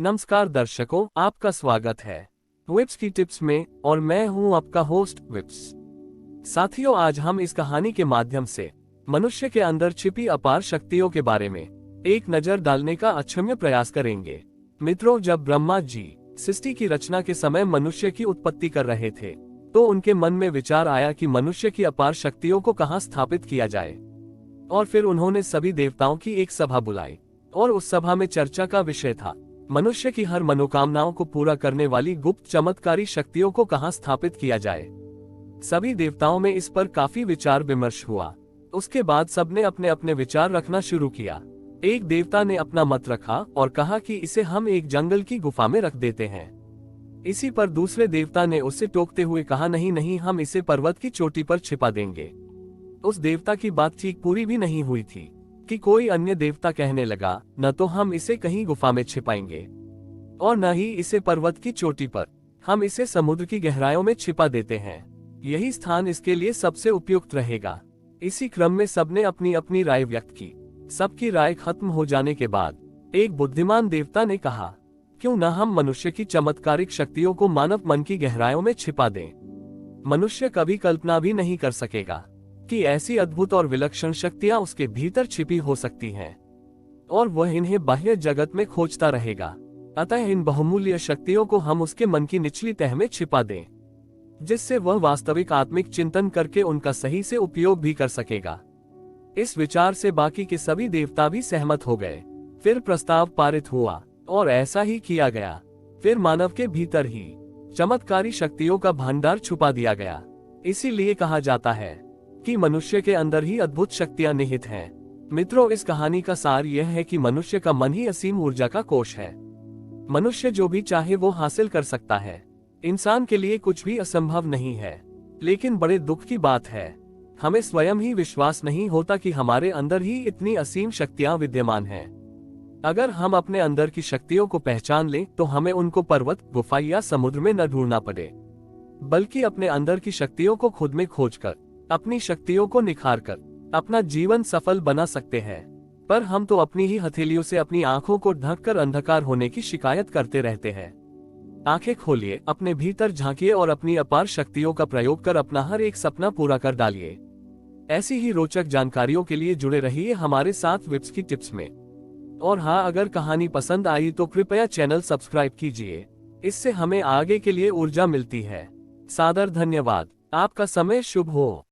नमस्कार दर्शकों, आपका स्वागत है विप्स की टिप्स में और मैं हूं आपका होस्ट विप्स। साथियों, आज हम इस कहानी के माध्यम से मनुष्य के अंदर छिपी अपार शक्तियों के बारे में एक नजर डालने का अक्षम्य प्रयास करेंगे। मित्रों, जब ब्रह्मा जी सृष्टि की रचना के समय मनुष्य की उत्पत्ति कर रहे थे तो उनके मन में विचार आया कि मनुष्य की अपार शक्तियों को कहां स्थापित किया जाए। और फिर उन्होंने सभी देवताओं की एक सभा बुलाई और उस सभा में चर्चा का विषय था मनुष्य की हर मनोकामनाओं को पूरा करने वाली गुप्त चमत्कारी शक्तियों को कहां स्थापित किया जाए। सभी देवताओं में इस पर काफी विचार विमर्श हुआ। उसके बाद सबने अपने अपने विचार रखना शुरू किया। एक देवता ने अपना मत रखा और कहा कि इसे हम एक जंगल की गुफा में रख देते हैं। इसी पर दूसरे देवता ने उसे टोकते हुए कहा, नहीं नहीं, हम इसे पर्वत की चोटी पर छिपा देंगे। उस देवता की बात ठीक पूरी भी नहीं हुई थी कि कोई अन्य देवता कहने लगा, न तो हम इसे कहीं गुफा में छिपाएंगे और न ही इसे पर्वत की चोटी पर, हम इसे समुद्र की गहराइयों में छिपा देते हैं। यही स्थान इसके लिए सबसे उपयुक्त रहेगा। इसी क्रम में सबने अपनी अपनी राय व्यक्त की। सबकी राय खत्म हो जाने के बाद एक बुद्धिमान देवता ने कहा, क्यों न हम मनुष्य की चमत्कारिक शक्तियों को मानव मन की गहराइयों में छिपा दें। मनुष्य कभी कल्पना भी नहीं कर सकेगा कि ऐसी अद्भुत और विलक्षण शक्तियां उसके भीतर छिपी हो सकती हैं और वह इन्हें बाह्य जगत में खोजता रहेगा। अतः इन बहुमूल्य शक्तियों को हम उसके मन की निचली तह में छिपा दें, जिससे वह वास्तविक आत्मिक चिंतन करके उनका सही से उपयोग भी कर सकेगा। इस विचार से बाकी के सभी देवता भी सहमत हो गए। फिर प्रस्ताव पारित हुआ और ऐसा ही किया गया। फिर मानव के भीतर ही चमत्कारी शक्तियों का भंडार छुपा दिया गया। इसीलिए कहा जाता है कि मनुष्य के अंदर ही अद्भुत शक्तियां निहित हैं। मित्रों, इस कहानी का सार यह है कि मनुष्य का मन ही असीम ऊर्जा का कोष है। मनुष्य जो भी चाहे वो हासिल कर सकता है। इंसान के लिए कुछ भी असंभव नहीं है। लेकिन बड़े दुख की बात है, हमें स्वयं ही विश्वास नहीं होता कि हमारे अंदर ही इतनी असीम शक्तियां विद्यमान हैं। अगर हम अपने अंदर की शक्तियों को पहचान लें तो हमें उनको पर्वत, गुफा या समुद्र में न ढूंढना पड़े, बल्कि अपने अंदर की शक्तियों को खुद में खोजकर, अपनी शक्तियों को निखार कर अपना जीवन सफल बना सकते हैं। पर हम तो अपनी ही हथेलियों से अपनी आंखों को ढककर अंधकार होने की शिकायत करते रहते हैं। आंखें खोलिए, अपने भीतर झांकिए और अपनी अपार शक्तियों का प्रयोग कर अपना हर एक सपना पूरा कर डालिए। ऐसी ही रोचक जानकारियों के लिए जुड़े रहिए हमारे साथ विप्स की टिप्स में। और हाँ, अगर कहानी पसंद आई तो कृपया चैनल सब्सक्राइब कीजिए। इससे हमें आगे के लिए ऊर्जा मिलती है। सादर धन्यवाद। आपका समय शुभ हो।